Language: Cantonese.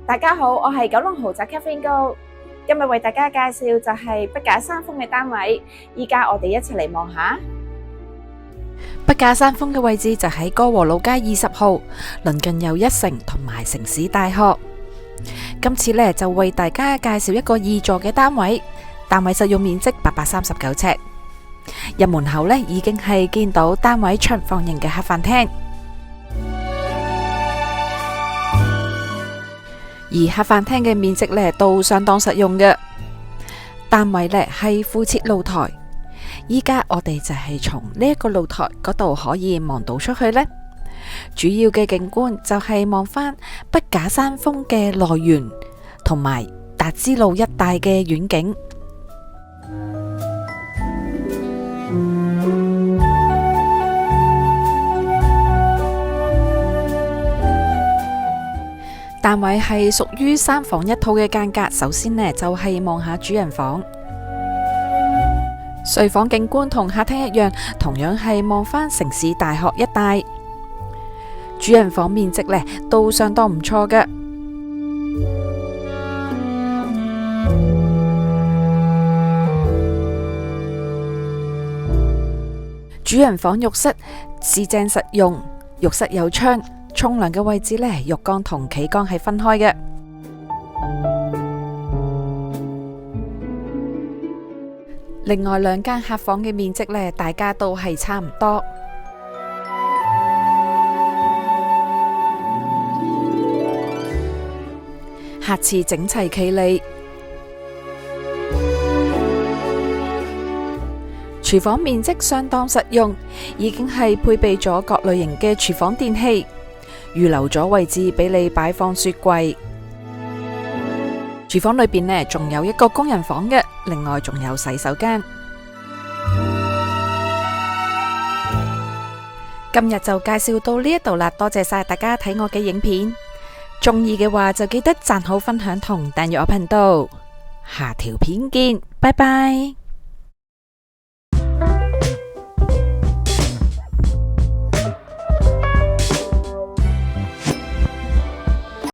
大家好，我係九龍豪宅 Catherine 高，今日為大家介紹就係筆架山峰嘅單位。依家我哋一齊嚟望下筆架山峰嘅位置就喺歌和老街20號，鄰近又一城同埋城市大學。今次呢就為大家介紹一個2座嘅單位，單位實用面積839尺。入門口呢已經係見到單位長方形嘅客飯廳。而客飯廳嘅面積呢都相當實用嘅，單位呢係附設露台，依家我哋就係從呢一個露台嗰度可以望到出去呢。主要嘅景觀就係望返筆架山峰嘅來源同埋達之路一帶嘅遠景。單位係屬於3房1套嘅間隔。首先呢就係望下主人房，睡房景觀同客廳一樣，同樣係望返城市大學一帶。主人房面積呢都相當唔錯嘅。主人房浴室四正實用，浴室有窗。沖涼嘅位置呢，浴缸同企缸係分開嘅。另外2間客房嘅面積呢，大家都係差唔多。客廁整齊企理。廚房面積相當實用，已經係配備咗各類型嘅廚房電器。預留咗位置俾你擺放雪櫃。廚房裏邊呢仲有一個工人房嘅，另外仲有洗手間。今日就介紹到呢一度啦，多謝晒大家睇我嘅影片。中意嘅話就記得讚好、分享同訂閱我頻道。下條片見，拜拜。